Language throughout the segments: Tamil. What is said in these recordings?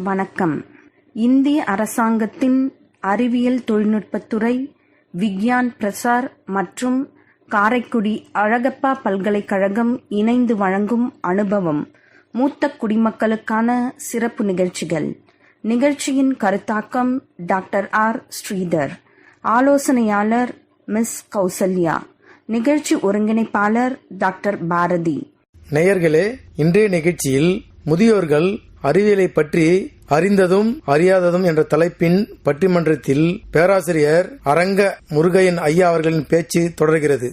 வணக்கம். இந்திய அரசாங்கத்தின் அறிவியல் தொழில்நுட்பத்துறை, விக்யான் பிரசார் மற்றும் காரைக்குடி அழகப்பா பல்கலைக்கழகம் இணைந்து வழங்கும் அனுபவம் மூத்த குடிமக்களுக்கான சிறப்பு நிகழ்ச்சிகள். நிகழ்ச்சியின் கருத்தாக்கம் டாக்டர் ஆர். ஸ்ரீதர். ஆலோசனையாளர் மிஸ் கௌசல்யா. நிகழ்ச்சி ஒருங்கிணைப்பாளர் டாக்டர் பாரதி. நேயர்களே, இன்றைய நிகழ்ச்சியில் முதியோர்கள் அறிவியலை பற்றி அறிந்ததும் அறியாததும் என்ற தலைப்பின் பட்டிமன்றத்தில் பேராசிரியர் அரங்க முருகையன் ஐயா அவர்களின் பேச்சு தொடர்கிறது.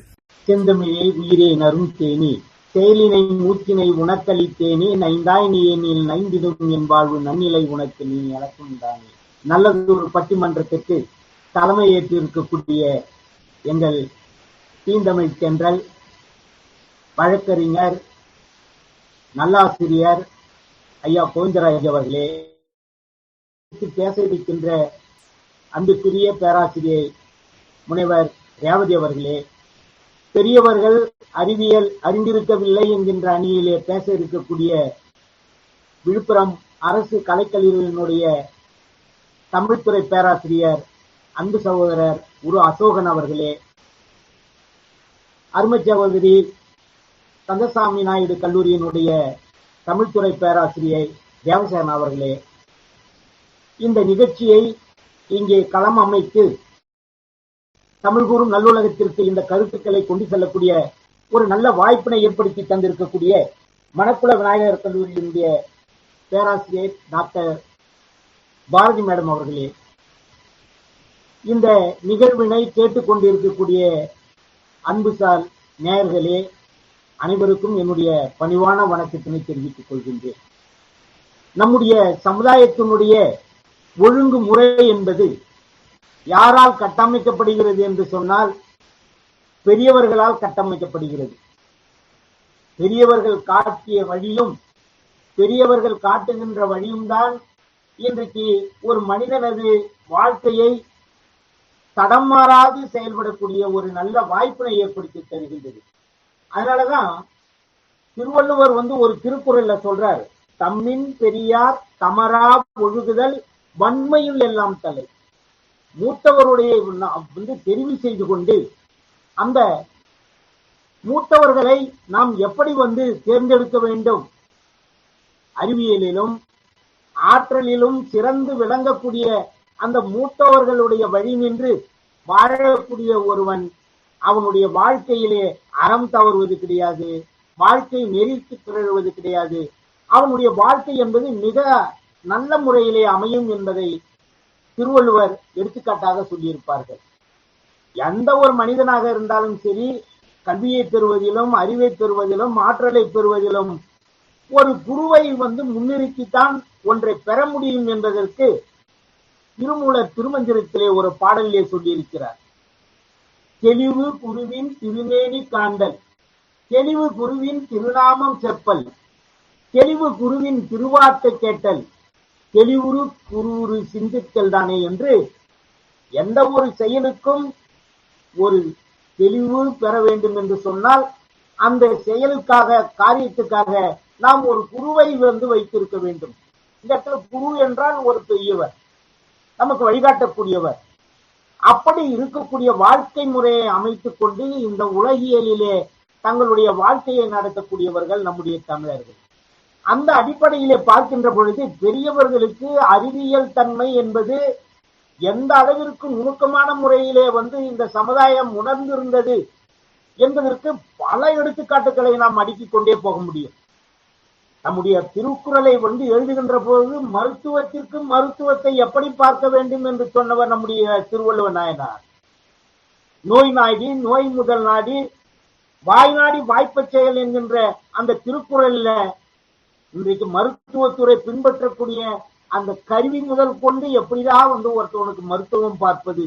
செந்தமிழே உயிரே நரும் தேனி, செயலினை மூச்சினை உனக்களித்தேனே, நைந்தாய் நீ எண்ணில் நைந்திடும் என் வாழ்வு நன்னிலை உனக்கு நீ எனக்கும் தானே. நல்லதொரு பட்டிமன்றத்திற்கு தலைமை ஏற்றிருக்கக்கூடிய எங்கள் தீந்தமிழ் தென்றல் வழக்கறிஞர் நல்லாசிரியர் ஐயா கோவிந்தராஜ் அவர்களே, பேச இருக்கின்ற அன்புக்குரிய பேராசிரியர் முனைவர் ரேவதி அவர்களே, பெரியவர்கள் அறிவியல் அறிந்திருக்கவில்லை என்கின்ற அணியிலே பேச இருக்கக்கூடிய விழுப்புரம் அரசு கலைக்கல்லூரியினுடைய தமிழ்துறை பேராசிரியர் அன்பு சகோதரர் உரு அசோகன் அவர்களே, அருமை சகோதரி கந்தசாமி நாயுடு கல்லூரியினுடைய தமிழ்துறை பேராசிரியர் தேவசேகரன் அவர்களே, இந்த நிகழ்ச்சியை இங்கே களம் அமைத்து தமிழ் கூறும் நல்லுலகத்திற்கு இந்த கருத்துக்களை கொண்டு செல்லக்கூடிய ஒரு நல்ல வாய்ப்பினை ஏற்படுத்தி தந்திருக்கக்கூடிய மணக்குள விநாயகர் கல்லூரியினுடைய பேராசிரியர் டாக்டர் பாரதி மேடம் அவர்களே, இந்த நிகழ்வினை கேட்டுக்கொண்டிருக்கக்கூடிய அன்புசால் நேயர்களே, அனைவருக்கும் என்னுடைய பணிவான வணக்கத்தினை தெரிவித்துக் கொள்கின்றேன். நம்முடைய சமுதாயத்தினுடைய ஒழுங்கு முறை என்பது யாரால் கட்டமைக்கப்படுகிறது என்று சொன்னால் பெரியவர்களால் கட்டமைக்கப்படுகிறது. பெரியவர்கள் காட்டிய வழியும் பெரியவர்கள் காட்டுகின்ற வழியும் தான் இன்றைக்கு ஒரு மனிதனது வாழ்க்கையை தடம் மாறாது செயல்படக்கூடிய ஒரு நல்ல வாய்ப்பினை ஏற்படுத்தி தருகின்றது. அதனாலதான் திருவள்ளுவர் ஒரு திருக்குறள்ல சொல்றார், தம்மின் பெரியார் தமரா ஒழுகுதல் வன்மையுள் எல்லாம் தலை. மூத்தவருடைய தெரிவு செய்து கொண்டு அந்த மூத்தவர்களை நாம் எப்படி தேர்ந்தெடுக்க வேண்டும், அறிவியலிலும் ஆற்றலிலும் சிறந்து விளங்கக்கூடிய அந்த மூத்தவர்களுடைய வழி நின்று வாழக்கூடிய ஒருவன் அவனுடைய வாழ்க்கையிலே அறம் தவறுவது கிடையாது, வாழ்க்கை நெறிக்கு பிறழுவது கிடையாது. அவனுடைய வாழ்க்கை என்பது மிக நல்ல முறையிலே அமையும் என்பதை திருவள்ளுவர் எடுத்துக்காட்டாக சொல்லியிருப்பார்கள். எந்த ஒரு மனிதனாக இருந்தாலும் சரி, கல்வியை பெறுவதிலும் அறிவை பெறுவதிலும் ஆற்றலை பெறுவதிலும் ஒரு குருவை முன்னிறுத்தித்தான் ஒன்றை பெற முடியும் என்பதற்கு திருமூலர் திருமந்திரத்திலே ஒரு பாடலிலே சொல்லியிருக்கிறார். தெளிவு குருவின் திருமேனி காண்டல், தெளிவு குருவின் திருநாமம் செப்பல், தெளிவு குருவின் திருவார்த்தை கேட்டல், தெளிவுறு குருவுரு சிந்தித்தல் தானே என்று எந்த ஒரு செயலுக்கும் ஒரு தெளிவு பெற வேண்டும் என்று சொன்னால் அந்த செயலுக்காக காரியத்துக்காக நாம் ஒரு குருவை வைத்திருக்க வேண்டும். இந்த இடத்துல குரு என்றால் ஒரு பெரியவர், நமக்கு வழிகாட்டக்கூடியவர். அப்படி இருக்கக்கூடிய வாழ்க்கை முறையை அமைத்துக் கொண்டு இந்த உலகியலிலே தங்களுடைய வாழ்க்கையை நடத்தக்கூடியவர்கள் நம்முடைய தமிழர்கள். அந்த அடிப்படையிலே பார்க்கின்ற பொழுது பெரியவர்களுக்கு அறிவியல் தன்மை என்பது எந்த அளவிற்கு நுணுக்கமான முறையிலே இந்த சமுதாயம் உணர்ந்திருந்தது என்பதற்கு பல எடுத்துக்காட்டுகளை நாம் அடுக்கிக் கொண்டே போக முடியும். நம்முடைய திருக்குறளை எழுதுகின்ற போது மருத்துவத்திற்கு மருத்துவத்தை எப்படி பார்க்க வேண்டும் என்று சொன்னவர் நம்முடைய திருவள்ளுவர் நாயனார். நோய் நாடி நோய் முதல் நாடி வாய் நாடி வாய்ப்பச் செயல் என்கின்ற அந்த திருக்குறள்ல இன்றைக்கு மருத்துவத்துறை பின்பற்றக்கூடிய அந்த கருவி முதல் கொண்டு எப்படிதான் ஒருத்தவனுக்கு மருத்துவம் பார்ப்பது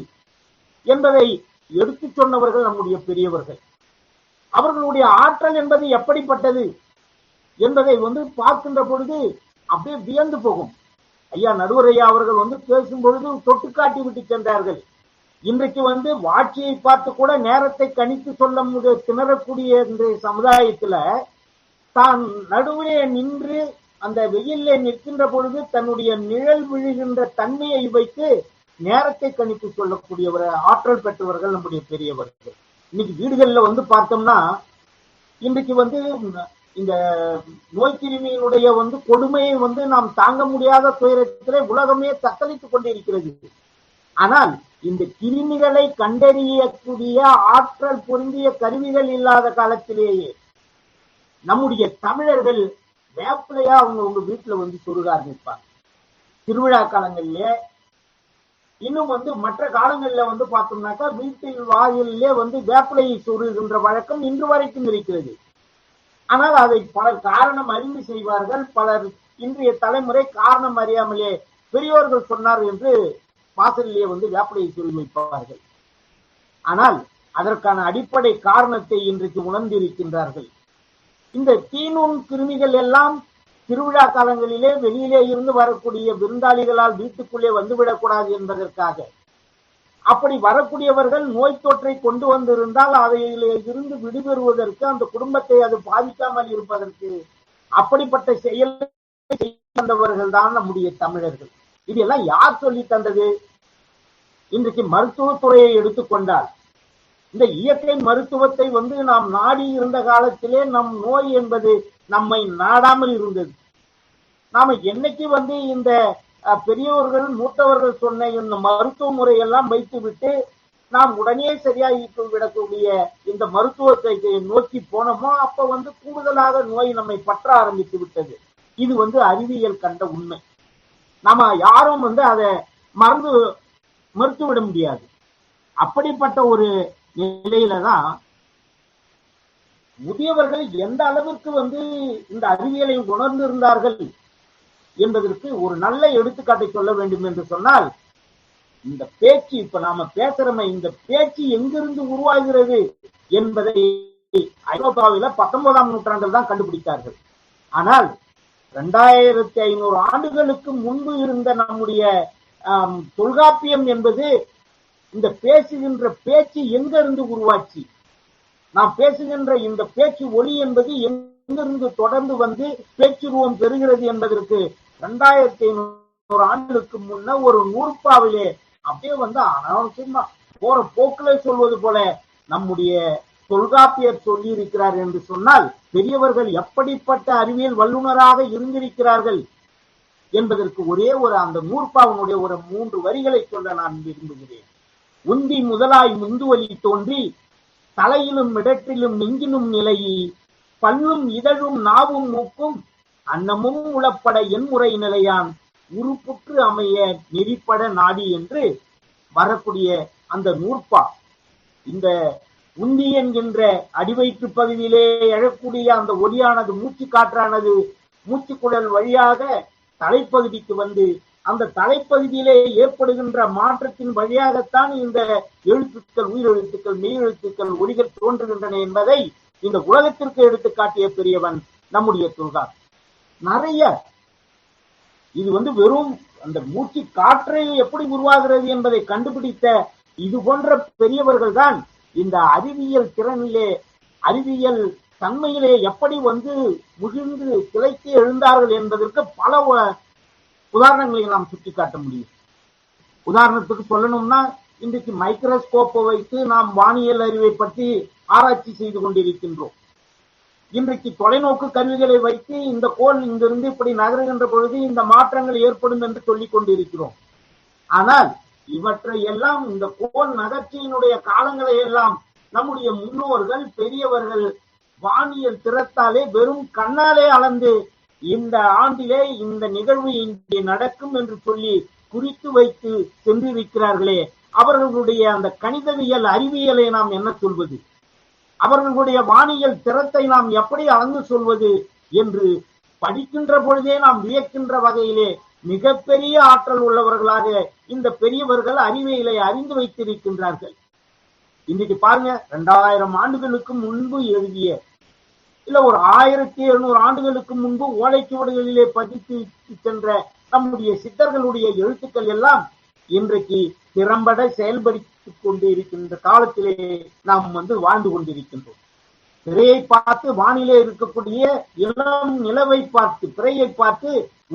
என்பதை எடுத்து சொன்னவர்கள் நம்முடைய பெரியவர்கள். அவர்களுடைய ஆற்றல் என்பது எப்படிப்பட்டது என்பதை பார்க்கின்ற பொழுது அப்படியே வியந்து போகும். ஐயா நடுவர் ஐயா அவர்கள் பேசும் பொழுது தொட்டு காட்டி விட்டு சென்றார்கள். இன்றைக்கு வாட்சியை பார்த்து கூட நேரத்தை கணித்து சொல்ல திணறக்கூடிய இன்றைய சமுதாயத்துல தான் நடுவே நின்று அந்த வெயிலே நிற்கின்ற பொழுது தன்னுடைய நிழல் விழுகின்ற தன்மையை வைத்து நேரத்தை கணித்து சொல்லக்கூடியவர் ஆற்றல் பெற்றவர்கள் நம்முடைய பெரியவர்கள். இன்னைக்கு வீடுகள்ல பார்த்தோம்னா இன்றைக்கு இந்த நோய் கிருமியினுடைய கொடுமையை நாம் தாங்க முடியாத துயரத்திலே உலகமே தத்தளித்துக் கொண்டிருக்கிறது. ஆனால் இந்த கிருமிகளை கண்டறியக்கூடிய ஆற்றல் பொருந்திய கருவிகள் இல்லாத காலத்திலேயே நம்முடைய தமிழர்கள் வேப்பிலையா அவங்க வீட்டுல சொருக ஆரம்பிப்பாங்க. திருவிழா காலங்களிலே இன்னும் மற்ற காலங்கள்ல பார்த்தோம்னாக்கா வீட்டில் வாயிலே வேப்பிலையை சொருகின்ற வழக்கம் இன்று வரைக்கும் இருக்கிறது. ஆனால் அதை பலர் காரணம் அறிந்து செய்வார்கள். பலர் இன்றைய தலைமுறை காரணம் அறியாமலே பெரியோர்கள் சொன்னார் என்று வாசலிலே வேப்பிலையை சொருகி வைப்பார்கள். ஆனால் அதற்கான அடிப்படை காரணத்தை இன்றைக்கு உணர்ந்திருக்கின்றார்கள். இந்த தீநுண் கிருமிகள் எல்லாம் திருவிழா காலங்களிலே வெளியிலே இருந்து வரக்கூடிய விருந்தாளிகளால் வீட்டுக்குள்ளே வந்துவிடக்கூடாது என்பதற்காக, அப்படி வரக்கூடியவர்கள் நோய் தொற்றை கொண்டு வந்திருந்தால் அவையிலே இருந்து விடுபெறுவதற்கு, அந்த குடும்பத்தை அது பாதிக்காமல் இருப்பதற்கு அப்படிப்பட்ட செயல் தந்தவர்கள் தான் நம்முடைய தமிழர்கள். இதெல்லாம் யார் சொல்லி தந்தது? இன்றைக்கு மருத்துவத்துறையை எடுத்துக்கொண்டால் இந்த இயற்கை மருத்துவத்தை நாம் நாடி இருந்த காலத்திலே நம் நோய் என்பது நம்மை நாடாமல் இருந்தது. நாம என்னைக்கு இந்த பெரியவர்கள் மூத்தவர்கள் சொன்ன இந்த மருத்துவ முறையெல்லாம் வைத்து விட்டு நாம் உடனே சரியாகி விடக்கூடிய இந்த மருத்துவத்தை நோக்கி போனோமோ அப்ப கூடுதலாக நோய் நம்மை பற்ற ஆரம்பித்து விட்டது. இது அறிவியல் கண்ட உண்மை. நாம யாரும் அதை மறுத்துவிட முடியாது. அப்படிப்பட்ட ஒரு நிலையில தான் முதியவர்கள் எந்த அளவிற்கு இந்த அறிவியலை உணர்ந்திருந்தார்கள் என்பதற்கு ஒரு நல்ல எடுத்துக்காட்டை சொல்ல வேண்டும் என்று சொன்னால், இந்த பேச்சு இப்ப நாம பேசுறோமே, இந்த பேச்சு எங்கிருந்து உருவாகிறது என்பதை ஐரோப்பாவில 19ஆம் நூற்றாண்டில் தான் கண்டுபிடித்தார்கள். ஆனால் 2500 ஆண்டுகளுக்கு முன்பு இருந்த நம்முடைய தொல்காப்பியம் என்பது இந்த பேசுகின்ற பேச்சு எங்கிருந்து உருவாச்சு, நாம் பேசுகின்ற இந்த பேச்சு ஒலி என்பது எங்கிருந்து தொடர்ந்து பேச்சுருவம் பெறுகிறது என்பதற்கு 2500 ஆண்டுகளுக்கு முன்ன ஒரு நூற்பாவிலே அப்படியே அனாவசியமா போற போக்குல சொல்வது போல நம்முடைய தொல்காப்பியர் சொல்லி இருக்கிறார் என்று சொன்னால், பெரியவர்கள் எப்படிப்பட்ட அறிவியல் வல்லுநராக இருந்திருக்கிறார்கள் என்பதற்கு ஒரே அந்த நூற்பாவினுடைய ஒரு 3 வரிகளை சொல்ல நான் விரும்புகிறேன். உந்தி முதலாய் முந்துவலி தோன்றி தலையிலும் இடற்றிலும் நெஞ்சிலும் நிலையி பல்லும் இதழும் நாவும் மூக்கும் அன்னமும் உளப்பட என்முறை நிலையான் உருப்புற்று அமைய நெறிப்பட நாடி என்று வரக்கூடிய அந்த நூற்பா, இந்த உந்தி என்கின்ற அடிவயிற்று பகுதியிலே எழக்கூடிய அந்த ஒலியானது மூச்சு காற்றானது மூச்சுக்குழல் வழியாக தலைப்பகுதிக்கு அந்த தலைப்பகுதியிலே ஏற்படுகின்ற மாற்றத்தின் வழியாகத்தான் இந்த எழுத்துக்கள், உயிரெழுத்துக்கள், மெய்யெழுத்துக்கள், ஒலிகள் தோன்றுகின்றன என்பதை இந்த உலகத்திற்கு எடுத்து காட்டிய பெரியவன் நம்முடைய தொல்காப்பியர். நிறைய இது வெறும் அந்த மூச்சு காற்றை எப்படி உருவாகிறது என்பதை கண்டுபிடித்த இது போன்ற பெரியவர்கள் தான் இந்த அறிவியல் திறனிலே, அறிவியல் தன்மையிலே எப்படி முகிழ்ந்து கிளைத்து எழுந்தார்கள் என்பதற்கு பல உதாரணங்களை நாம் சுட்டிக்காட்ட முடியும். உதாரணத்துக்கு சொல்லணும்னா, இன்றைக்கு மைக்ரோஸ்கோப்பை வைத்து நாம் வானியல் அறிவை பற்றி ஆராய்ச்சி செய்து கொண்டிருக்கின்றோம். இன்றைக்கு தொலைநோக்கு கருவிகளை வைத்து இந்த கோள் இங்கிருந்து இப்படி நகருகின்ற பொழுது இந்த மாற்றங்கள் ஏற்படும் என்று சொல்லிக் கொண்டிருக்கிறோம். ஆனால் இவற்றை எல்லாம், இந்த கோள் நகர்ச்சியினுடைய காலங்களை எல்லாம் நம்முடைய முன்னோர்கள் பெரியவர்கள் வானியல் திறத்தாலே வெறும் கண்ணாலே அளந்து இந்த ஆண்டிலே இந்த நிகழ்வு இங்கே நடக்கும் என்று சொல்லி குறித்து வைத்து சென்றிருக்கிறார்களே, அவர்களுடைய அந்த கணிதவியல் அறிவியலை நாம் என்ன சொல்வது, அவர்களுடைய வானியல் திறத்தை நாம் எப்படி அளந்து சொல்வது என்று படிக்கின்ற பொழுதே நாம் வியக்கின்ற வகையிலே மிகப்பெரிய ஆற்றல் உள்ளவர்களாக இந்த பெரியவர்கள் அறிவியலை அறிந்து வைத்திருக்கின்றார்கள். இன்றைக்கு பாருங்க, 2000 ஆண்டுகளுக்கு முன்பு எழுதிய, இல்ல ஒரு 1700 ஆண்டுகளுக்கு முன்பு ஓலைச்சுவடுகளிலே பதித்து சென்ற நம்முடைய சித்தர்களுடைய எழுத்துக்கள் எல்லாம் இன்றைக்கு திறம்பட செயல்படுத்திக் கொண்டு இருக்கின்ற காலத்திலே நாம் வாழ்ந்து கொண்டிருக்கின்றோம். பிறையை பார்த்து வானிலே இருக்கக்கூடிய இளம் நிலவை பார்த்து பிறையை பார்த்து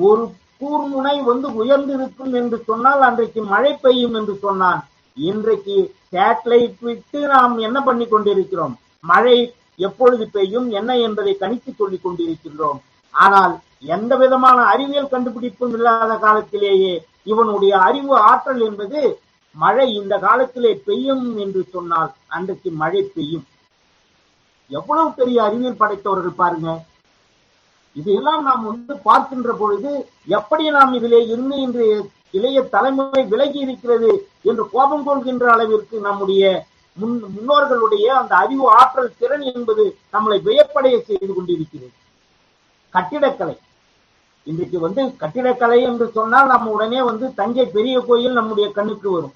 ஒரு கூர்முனை உயர்ந்து இருக்கும் என்று சொன்னால் அன்றைக்கு மழை பெய்யும் என்று சொன்னான். இன்றைக்கு சேட்டலைட் விட்டு நாம் என்ன பண்ணி கொண்டிருக்கிறோம்? மழை எப்பொழுது பெய்யும் என்ன என்பதை கணித்து சொல்லிக் கொண்டிருக்கின்றோம். ஆனால் எந்த விதமான அறிவியல் கண்டுபிடிப்பும் இல்லாத காலத்திலேயே இவனுடைய அறிவு ஆற்றல் என்பது மழை இந்த காலத்திலே பெய்யும் என்று சொன்னால் அன்றைக்கு மழை பெய்யும். எவ்வளவு பெரிய அறிவியல் படைத்தவர்கள் பாருங்க. இதையெல்லாம் நாம் பார்க்கின்ற பொழுது எப்படி நாம் இதிலே இருந்து இன்று இளைய தலைமுறை விலகி இருக்கிறது என்று கோபம் கொள்கின்ற அளவிற்கு நம்முடைய முன்னோர்களுடைய அந்த அறிவு ஆற்றல் திறன் என்பது நம்மளை வியப்படைய செய்து கொண்டிருக்கிறது. கட்டிடக்கலை இன்றைக்கு கட்டிடக்கலை என்று சொன்னால் நம்ம உடனே தஞ்சை பெரிய கோயில் நம்முடைய கண்ணுக்கு வரும்.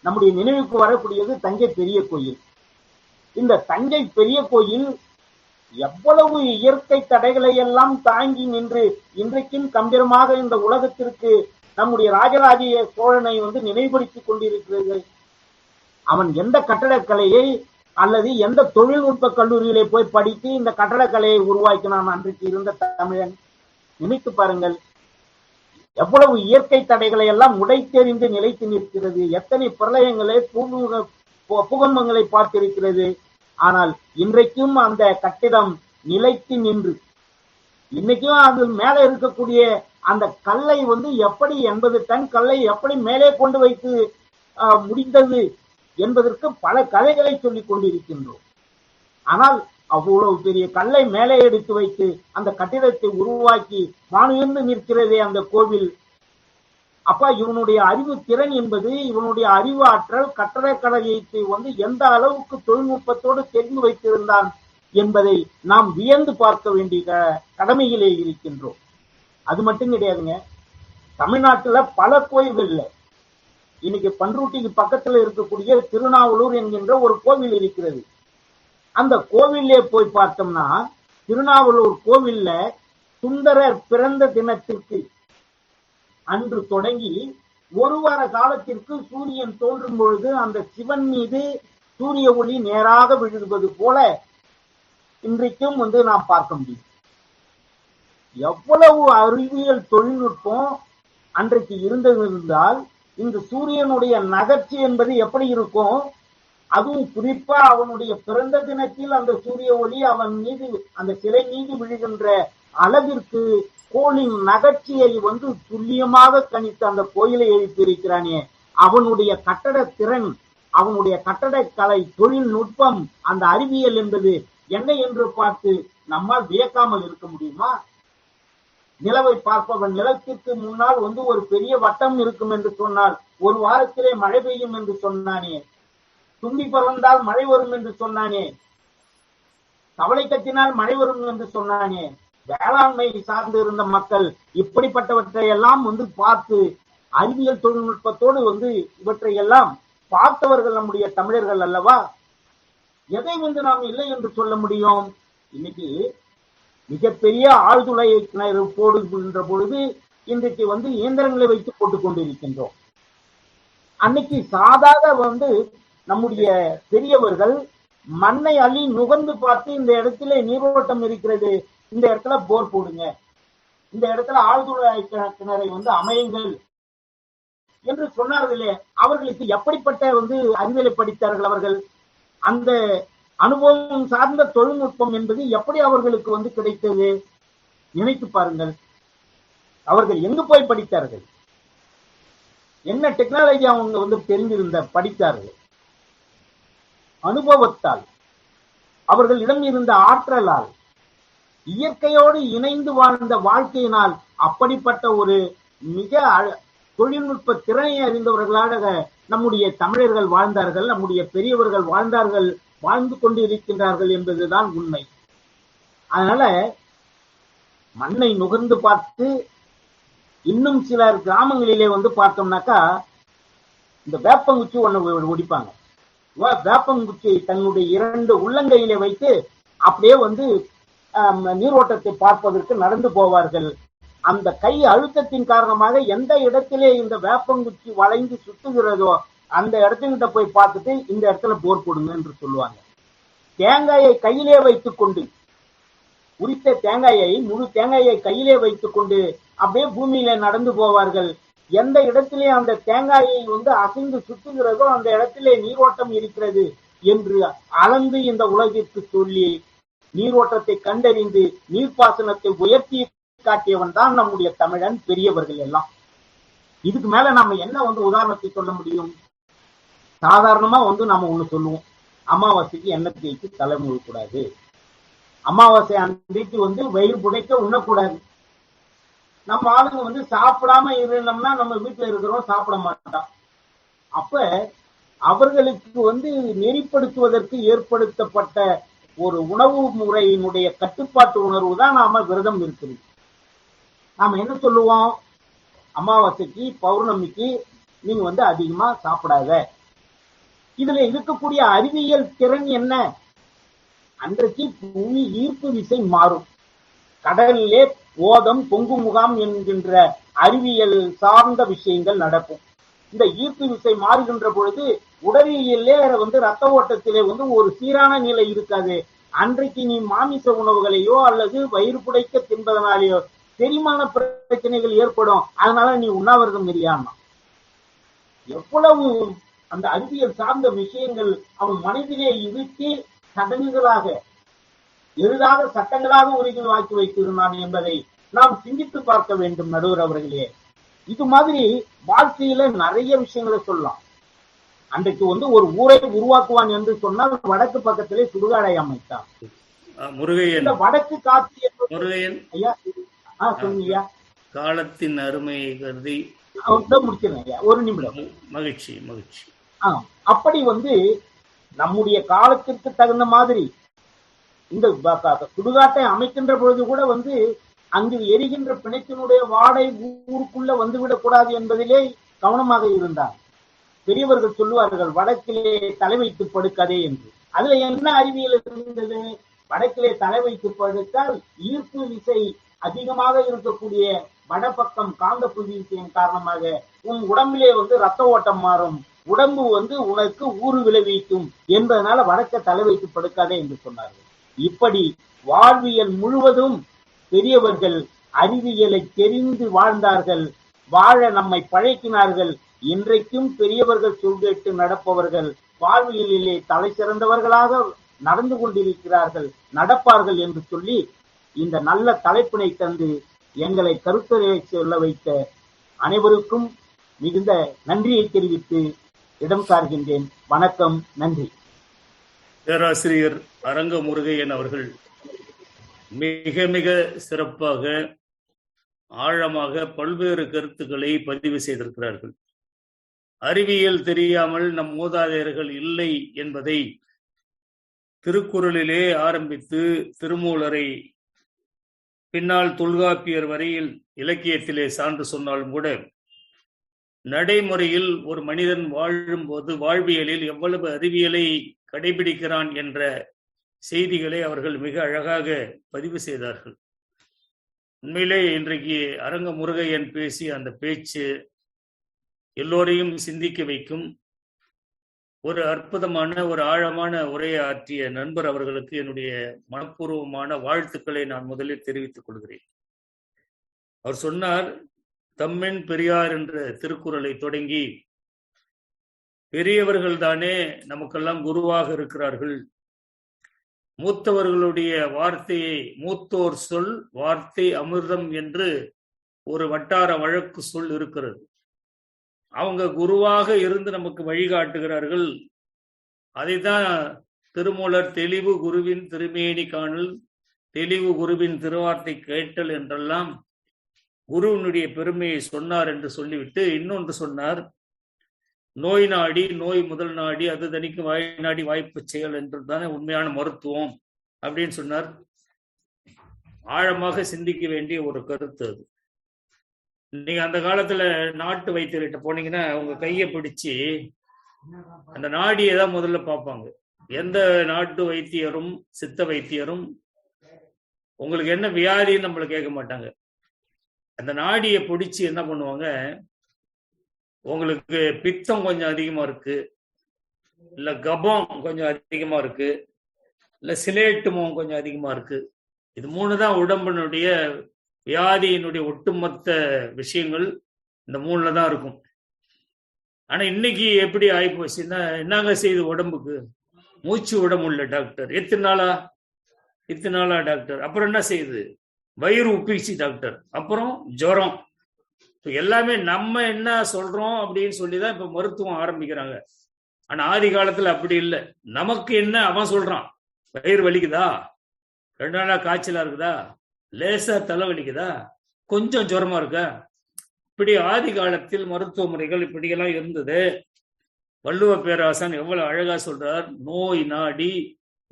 நம்முடைய நினைவுக்கு வரக்கூடியது தஞ்சை பெரிய கோயில். இந்த தஞ்சை பெரிய கோயில் எவ்வளவு இயற்கை தடைகளை எல்லாம் தாங்கி நின்று இன்றைக்கும் கம்பீரமாக இந்த உலகத்திற்கு நம்முடைய ராஜராஜ சோழனை நினைவுபடுத்திக் கொண்டிருக்கிறது. அவன் எந்த கட்டடக்கலையை அல்லது எந்த தொழில்நுட்ப கல்லூரியிலே போய் படித்து இந்த கட்டடக்கலையை உருவாக்கினான் அன்றைக்கு இருந்த தமிழன்? நினைத்து பாருங்கள். எவ்வளவு இயற்கை தடைகளை எல்லாம் உடைத்தெறிந்து நிலைத்து நிற்கிறது. எத்தனை பிரளயங்களை பூகம்பங்களை பார்த்திருக்கிறது. ஆனால் இன்றைக்கும் அந்த கட்டிடம் நிலைத்து நின்று இன்னைக்கும் அது மேல இருக்கக்கூடிய அந்த கல்லை எப்படி 80 டன் கல்லை எப்படி மேலே கொண்டு வைத்து முடிந்தது என்பதற்கு பல கதைகளை சொல்லிக் கொண்டிருக்கின்றோம். ஆனால் அவ்வளவு பெரிய கல்லை மேலே எடுத்து வைத்து அந்த கட்டிடத்தை உருவாக்கி வானுயர்ந்து நிற்கிறதே அந்த கோவில். அப்ப இவனுடைய அறிவு திறன் என்பது, இவனுடைய அறிவு ஆற்றல் கட்டடக்கலையை எந்த அளவுக்கு தொழில்நுட்பத்தோடு தெரிந்து வைத்திருந்தான் என்பதை நாம் வியந்து பார்க்க வேண்டிய கடமையிலே இருக்கின்றோம். அது மட்டும் கிடையாதுங்க. தமிழ்நாட்டுல பல கோயில்கள்ல இன்னைக்கு பன்ருட்டிக்கு பக்கத்துல இருக்கக்கூடிய திருநாவலூர் என்கின்ற ஒரு கோவில் இருக்கிறது. அந்த கோவிலே போய் பார்த்தோம்னா திருநாவலூர் கோவில்ல சுந்தரர் பிறந்த தினத்திற்கு அன்று தொடங்கி ஒரு வார காலத்திற்கு சூரியன் தோன்றும் பொழுது அந்த சிவன் மீது சூரிய ஒளி நேராக விழுவது போல இன்றைக்கும் நாம் பார்க்க முடியும். எவ்வளவு அறிவியல் தொழில்நுட்பம் அன்றைக்கு இருந்தால் இந்த சூரியனுடைய நகர்ச்சி என்பது எப்படி இருக்கும்? அதுவும் குறிப்பா அவனுடைய பிறந்த தினத்தில் அந்த சூரிய ஒளி அவன் மீது அந்த சிலை மீது விழுகின்ற அளவிற்கு கோளின் நகர்ச்சியை துல்லியமாக கணித்து அந்த கோயிலை எழுப்பியிருக்கிறானே, அவனுடைய கட்டட திறன், அவனுடைய கட்டடக்கலை தொழில்நுட்பம், அந்த அறிவியல் என்பது என்ன என்று பார்த்து நம்மால் வியக்காமல் இருக்க முடியுமா? நிலவை பார்ப்பவன் நிலத்திற்கு முன்னால் ஒரு பெரிய வட்டம் இருக்கும் என்று சொன்னால் ஒரு வாரத்திலே மழை பெய்யும் என்று சொன்னானே, தும்பி பறந்தால் மழை வரும் என்று சொன்னானே, தவளை கத்தினால் மழை வரும் என்று சொன்னானே, வேளாண்மை சார்ந்து இருந்த மக்கள் இப்படிப்பட்டவற்றை எல்லாம் பார்த்து அறிவியல் தொழில்நுட்பத்தோடு இவற்றை எல்லாம் பார்த்தவர்கள் நம்முடைய தமிழர்கள் அல்லவா? எதை நாம் இல்லை என்று சொல்ல முடியும்? இன்னைக்கு மிகப்பெரிய ஆழ்துளை கிணறு போடுகின்ற பொழுது இன்றைக்கு இயந்திரங்களை வைத்து போட்டுக் கொண்டிருக்கின்றோம். அன்னைக்கு சாதாரண நம்முடைய பெரியவர்கள் மண்ணை அள்ளி நுகர்ந்து பார்த்து இந்த இடத்துல நீரோட்டம் இருக்கிறது, இந்த இடத்துல போர் போடுங்க, இந்த இடத்துல ஆழ்துளை கிணறை அமையுங்கள் என்று சொன்னார்களே, அவர்களுக்கு எப்படிப்பட்ட அறிவியலை படித்தார்கள் அவர்கள்? அந்த அனுபவம் சார்ந்த தொழில்நுட்பம் என்பது எப்படி அவர்களுக்கு கிடைத்தது? நினைத்து பாருங்கள். அவர்கள் எங்கு போய் படித்தார்கள்? என்ன டெக்னாலஜி அவங்க தெரிந்திருந்த படித்தார்கள்? அனுபவத்தால், அவர்களிடம் இருந்த ஆற்றலால், இயற்கையோடு இணைந்து வாழ்ந்த வாழ்க்கையினால் அப்படிப்பட்ட ஒரு மிக தொழில்நுட்ப திறனை அறிந்தவர்களாக நம்முடைய தமிழர்கள் வாழ்ந்தார்கள், நம்முடைய பெரியவர்கள் வாழ்ந்தார்கள், வாழ்ந்து கொண்டு இருக்கின்றார்கள் என்பதுதான் உண்மை. அதனால மண்ணை நுகர்ந்து பார்த்து இன்னும் சிலர் கிராமங்களிலே பார்த்தோம்னாக்கா இந்த வேப்பங்குச்சி ஒண்ணு ஒடிப்பாங்க. வேப்பங்குச்சி தன்னுடைய 2 உள்ளங்கையிலே வைத்து அப்படியே நீரோட்டத்தை பார்ப்பதற்கு நடந்து போவார்கள். அந்த கை அழுத்தத்தின் காரணமாக எந்த இடத்திலே இந்த வேப்பங்குச்சி வளைந்து சுத்துகிறதோ அந்த இடத்துக்கிட்ட போய் பார்த்துட்டு இந்த இடத்துல போர் போடுங்க என்று சொல்லுவாங்க. தேங்காயை கையிலே வைத்துக் கொண்டு, உரித்த தேங்காயை, முழு தேங்காயை கையிலே வைத்துக் கொண்டு அப்படியே பூமியில நடந்து போவார்கள். எந்த இடத்திலே அந்த தேங்காயை அசைந்து சுற்றுகிறதோ அந்த இடத்திலே நீரோட்டம் இருக்கிறது என்று அளந்து இந்த உலகிற்கு சொல்லி நீரோட்டத்தை கண்டறிந்து நீர்ப்பாசனத்தை உயர்த்தி காட்டியவன் தான் நம்முடைய தமிழன் பெரியவர்கள் எல்லாம். இதுக்கு மேல நம்ம என்ன உதாரணத்தை சொல்ல முடியும்? சாதாரணமா நம்ம ஒண்ணு சொல்லுவோம், அமாவாசைக்கு எண்ணெய் தேய்ச்சி தலை முழுக்கூடாது, அமாவாசை அன்றைக்கு வயிறு புடைக்க உண்ணக்கூடாது. நம்ம ஆளுங்க சாப்பிடாம இருந்தோம்னா நம்ம வீட்டுல இருக்கிறோம் சாப்பிட மாட்டோம். அப்ப அவர்களுக்கு நெறிப்படுத்துவதற்கு ஏற்படுத்தப்பட்ட ஒரு உணவு முறையினுடைய கட்டுப்பாட்டு உணர்வு தான் நாம விரதம் இருக்கிறது. நாம என்ன சொல்லுவோம், அமாவாசைக்கு பௌர்ணமிக்கு நீங்க அதிகமா சாப்பிடாத. இதுல இருக்கக்கூடிய அறிவியல் திறன் என்ன? அன்றைக்கு பூமி ஈர்ப்பு விசை மாறும், கடலிலே ஓதம் பொங்கு முகாம் என்கின்ற அறிவியல் சார்ந்த விஷயங்கள் நடக்கும். இந்த ஈர்ப்பு விசை மாறுகின்ற பொழுது உடலிலே ரத்த ஓட்டத்திலே ஒரு சீரான நிலை இருக்காது. அன்றைக்கு நீ மாமிச உணவுகளையோ அல்லது வயிறு புடைக்க தின்பதனாலேயோ செரிமான பிரச்சனைகள் ஏற்படும். அதனால நீ உண்ணாவிரதம் இல்லையான்னா எவ்வளவு அந்த அறிவியல் சார்ந்த விஷயங்கள் அவன் மனதிலே இருத்தி சடங்குகளாக எளிதாக சட்டங்களாக உரிகள் வாக்கி வைத்திருந்தான் என்பதை நாம் சிந்தித்து பார்க்க வேண்டும் நடுவர் அவர்களே. இது மாதிரி வாழ்க்கையில நிறைய விஷயங்களை சொல்லலாம். அன்றைக்கு ஒரு ஊரை உருவாக்குவான் என்று சொன்னால் வடக்கு பக்கத்திலே சுடுகாடை அமைத்தான் முருகையன். இந்த வடக்கு காட்சி முருகையன் ஐயா சொல்லுங்கய்யா. காலத்தின் அருமையை கருதி முடிச்சிருங்க ஐயா, ஒரு நிமிடம். மகிழ்ச்சி மகிழ்ச்சி. அப்படி நம்முடைய காலத்திற்கு தகுந்த மாதிரி இந்த சுடுகாட்டை அமைக்கின்ற பொழுது கூட அங்கு எரிகின்ற பிணைத்தினுடைய வாடை ஊருக்குள்ள வந்துவிடக் கூடாது என்பதிலே கவனமாக இருந்தார். பெரியவர்கள் சொல்லுவார்கள், வடக்கிலே தலை வைத்து படுக்காதே என்று. அதுல என்ன அறிவியல் இருந்தது? வடக்கிலே தலை வைத்து படுத்தால் ஈர்ப்பு விசை அதிகமாக இருக்கக்கூடிய வடபக்கம் காந்த புவி விசையின் காரணமாக உன் உடம்பிலே ரத்த ஓட்டம் மாறும், உடம்பு உனக்கு ஊறு விளைவிக்கும் என்பதனால வடக்க தலை வைத்து படுக்காதே என்று சொன்னார்கள். இப்படி வாழ்வியல் முழுவதும் பெரியவர்கள் அறிவியலை தெரிந்து வாழ்ந்தார்கள், வாழ நம்மை பழக்கினார்கள். இன்றைக்கும் பெரியவர்கள் சொல்கேட்டு நடப்பவர்கள் வாழ்வியலிலே தலை சிறந்தவர்களாக நடந்து கொண்டிருக்கிறார்கள், நடப்பார்கள் என்று சொல்லி இந்த நல்ல தலைப்பினை தந்து எங்களை கருத்துரை சொல்ல வைத்த அனைவருக்கும் மிகுந்த நன்றியை தெரிவித்து இடம் சார்கின்றேன். வணக்கம், நன்றி. பேராசிரியர் அரங்க முருகையன் அவர்கள் மிக மிக சிறப்பாக ஆழமாக பல்வேறு கருத்துக்களை பதிவு செய்திருக்கிறார்கள். அறிவியல் தெரியாமல் நம் மூதாதையர்கள் இல்லை என்பதை திருக்குறளிலே ஆரம்பித்து திருமூலரை பின்னால் தொல்காப்பியர் வரையில் இலக்கியத்திலே சான்று சொன்னாலும் கூட நடைமுறையில் ஒரு மனிதன் வாழும்போது வாழ்வியலில் எவ்வளவு அறிவியலை கடைபிடிக்கிறான் என்ற செய்திகளை அவர்கள் மிக அழகாக பதிவு செய்தார்கள். உண்மையிலே இன்றைக்கு அரங்க முருகையன் பேசிய அந்த பேச்சு எல்லோரையும் சிந்திக்க வைக்கும். ஒரு அற்புதமான ஒரு ஆழமான உரையை ஆற்றிய நண்பர் அவர்களுக்கு என்னுடைய மனப்பூர்வமான வாழ்த்துக்களை நான் முதலில் தெரிவித்துக் கொள்கிறேன். அவர் சொன்னார், தம்மென் பெரியார் என்ற திருக்குறளை தொடங்கி பெரியவர்கள் தானே நமக்கெல்லாம் குருவாக இருக்கிறார்கள், மூத்தவர்களுடைய வார்த்தையை மூத்தோர் சொல் வார்த்தை அமிர்தம் என்று ஒரு வட்டார வழக்கு சொல் இருக்கிறது. அவங்க குருவாக இருந்து நமக்கு வழிகாட்டுகிறார்கள். அதைத்தான் திருமூலர் தெளிவு குருவின் திருமேனி காணல், தெளிவு குருவின் திருவார்த்தை கேட்டல் என்றெல்லாம் குருவினுடைய பெருமையை சொன்னார் என்று சொல்லிவிட்டு இன்னொன்று சொன்னார், நோய் நாடி நோய் முதல் நாடி அது தனிக்கு வாய் நாடி வாய்ப்பு செயல் என்று தானே உண்மையான மருத்துவம் அப்படின்னு சொன்னார். ஆழமாக சிந்திக்க வேண்டிய ஒரு கருத்து அது. நீங்க அந்த காலத்துல நாட்டு வைத்தியர்கிட்ட போனீங்கன்னா உங்க கையை பிடிச்சு அந்த நாடியை தான் முதல்ல பார்ப்பாங்க. எந்த நாட்டு வைத்தியரும் சித்த வைத்தியரும் உங்களுக்கு என்ன வியாதின்னு நம்மள கேட்க மாட்டாங்க. அந்த நாடியை பிடிச்சு என்ன பண்ணுவாங்க, உங்களுக்கு பித்தம் கொஞ்சம் அதிகமா இருக்கு, இல்ல கபம் கொஞ்சம் அதிகமா இருக்கு, இல்ல சிலேட்டுமம் கொஞ்சம் அதிகமா இருக்கு. இது 3 தான் உடம்பினுடைய வியாதியினுடைய ஒட்டுமொத்த விஷயங்கள் இந்த 3ல தான் இருக்கும். ஆனா இன்னைக்கு எப்படி ஆயிப்போச்சுன்னா, என்னங்க செய்யுது உடம்புக்கு? மூச்சு விட முடியல டாக்டர். இத்தனை நாளா டாக்டர். அப்புறம் என்ன செய்யுது? வயிறு உப்பிச்சு டாக்டர். அப்புறம் ஜுரம். எல்லாமே நம்ம என்ன சொல்றோம் அப்படின்னு சொல்லிதான் இப்ப மருத்துவம் ஆரம்பிக்கிறாங்க. ஆனா ஆதி காலத்துல அப்படி இல்லை. நமக்கு என்ன அவன் சொல்றான்? வயிறு வலிக்குதா, 2 நாளா காய்ச்சலா இருக்குதா, லேசா தலை வலிக்குதா, கொஞ்சம் ஜுரமா இருக்கா, இப்படி ஆதி காலத்தில் மருத்துவ முறைகள் இப்படியெல்லாம் இருந்தது. வள்ளுவ பேராசான் எவ்வளவு அழகா சொல்றார், நோய் நாடி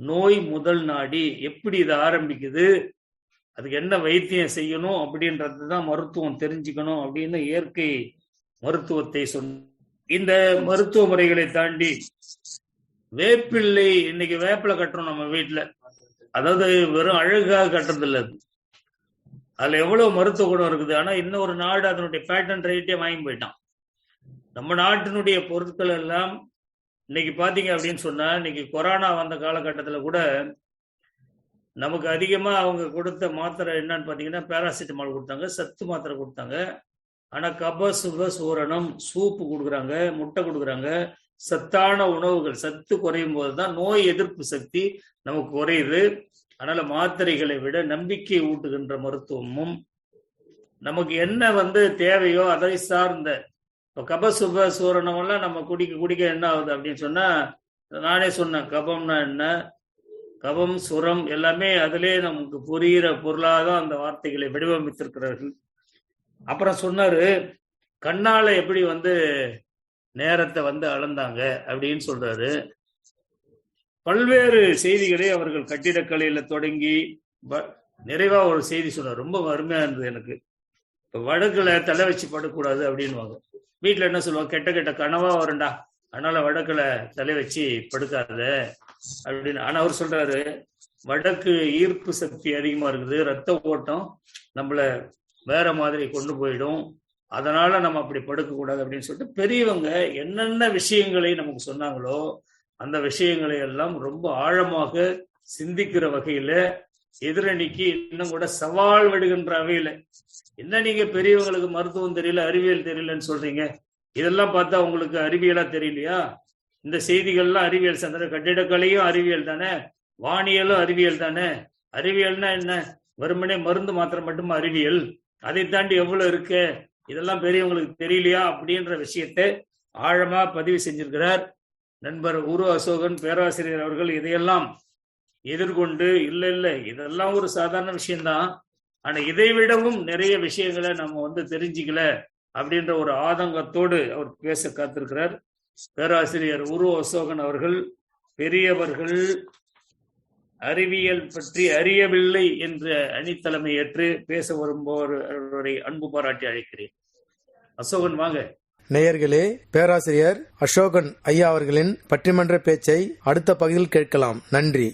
நோய் முதல் நாடி. எப்படி இது ஆரம்பிக்குது, அதுக்கு என்ன வைத்தியம் செய்யணும் அப்படின்றதுதான் மருத்துவம் தெரிஞ்சுக்கணும் அப்படின்னு இயற்கை மருத்துவத்தை சொன்ன. இந்த மருத்துவ முறைகளை தாண்டி வேப்பிள்ளை, இன்னைக்கு வேப்பிலை கட்டுறோம் நம்ம வீட்டுல. அதாவது வெறும் அழகாக கட்டுறது இல்லை, அதுல எவ்வளவு மருத்துவ குணம் இருக்குது. ஆனா இன்னொரு நாடு அதனுடைய பேட்டன் ரைட்டே வாங்கி போயிட்டான். நம்ம நாட்டினுடைய பொருட்கள் எல்லாம் இன்னைக்கு பாத்தீங்க அப்படின்னு சொன்னா, இன்னைக்கு கொரோனா வந்த காலகட்டத்துல கூட நமக்கு அதிகமா அவங்க கொடுத்த மாத்திரை என்னன்னு பாத்தீங்கன்னா, பேராசிட்டமால் கொடுத்தாங்க, சத்து மாத்திரை கொடுத்தாங்க. ஆனா கப சுப சூரணம், சூப்பு கொடுக்குறாங்க, முட்டை கொடுக்குறாங்க, சத்தான உணவுகள். சத்து குறையும் போதுதான் நோய் எதிர்ப்பு சக்தி நமக்கு குறையுது. அதனால மாத்திரைகளை விட நம்பிக்கை ஊட்டுகின்ற மருத்துவமும், நமக்கு என்ன தேவையோ அதை சார்ந்த, இப்போ கபசுப சூரணம் எல்லாம் நம்ம குடிக்க என்ன ஆகுது அப்படின்னு சொன்னா, நானே சொன்னேன், கபம்னா என்ன, கபம் சுரம் எல்லாமே அதிலே நமக்கு புரிகிற பொருளாதான் அந்த வார்த்தைகளை வடிவமைத்திருக்கிறார்கள். அப்புறம் சொன்னாரு, கண்ணால எப்படி நேரத்தை அளந்தாங்க அப்படின்னு சொல்றாரு. பல்வேறு செய்திகளை அவர்கள் கட்டிடக்கலையில தொடங்கி நிறைவா ஒரு செய்தி சொன்னார், ரொம்ப அருமையா இருந்தது எனக்கு. இப்ப வடக்குல தலை வச்சு படக்கூடாது அப்படின்வாங்க. வீட்டுல என்ன சொல்லுவாங்க, கெட்ட கெட்ட கனவா வரும்டா, அதனால வடக்குல தலை வச்சு படுக்காத அப்படின்னு. ஆனா அவர் சொல்றாரு, வடக்கு ஈர்ப்பு சக்தி அதிகமா இருக்குது, ரத்த ஓட்டம் நம்மள வேற மாதிரி கொண்டு போயிடும், அதனால நம்ம அப்படி படுக்க கூடாது அப்படின்னு சொல்லிட்டு பெரியவங்க என்னென்ன விஷயங்களை நமக்கு சொன்னாங்களோ அந்த விஷயங்களை எல்லாம் ரொம்ப ஆழமாக சிந்திக்கிற வகையில, எதிரணிக்கு இன்னும் கூட சவால் விடுகின்ற வகையில, என்ன நீங்க பெரியவங்களுக்கு மருத்துவம் தெரியல, அறிவியல் தெரியலன்னு சொல்றீங்க, இதெல்லாம் பார்த்தா உங்களுக்கு அறிவியலா தெரியலையா? இந்த செய்திகள்லாம் அறிவியல் சார்ந்த, கட்டிடக்கலையும் அறிவியல் தானே, வானியலும் அறிவியல் தானே. அறிவியல்னா என்ன, வெறுமனே மருந்து மாத்திரம் மட்டுமா அறிவியல்? அதை தாண்டி எவ்வளவு இருக்கு, இதெல்லாம் பெரியவங்களுக்கு தெரியலையா அப்படின்ற விஷயத்தை ஆழமா பதிவு செஞ்சிருக்கிறார் நண்பர் உரு அசோகன் பேராசிரியர் அவர்கள். இதையெல்லாம் எதிர்கொண்டு, இல்ல இதெல்லாம் ஒரு சாதாரண விஷயம்தான், ஆனா இதை விடவும் நிறைய விஷயங்களை நம்ம தெரிஞ்சுக்கல அப்படின்ற ஒரு ஆதங்கத்தோடு அவர் பேச காத்திருக்கிறார். பேராசிரியர் உரு அசோகன் அவர்கள், பெரியவர்கள் அறிவியல் பற்றி அறியவில்லை என்ற அணித்தலைமை ஏற்று பேச வரும்போவரை அன்பு பாராட்டி அழைக்கிறேன். அசோகன் வாங்க. நேயர்களே, பேராசிரியர் அசோகன் ஐயா அவர்களின் பட்டிமன்ற பேச்சை அடுத்த பகுதியில் கேட்கலாம். நன்றி.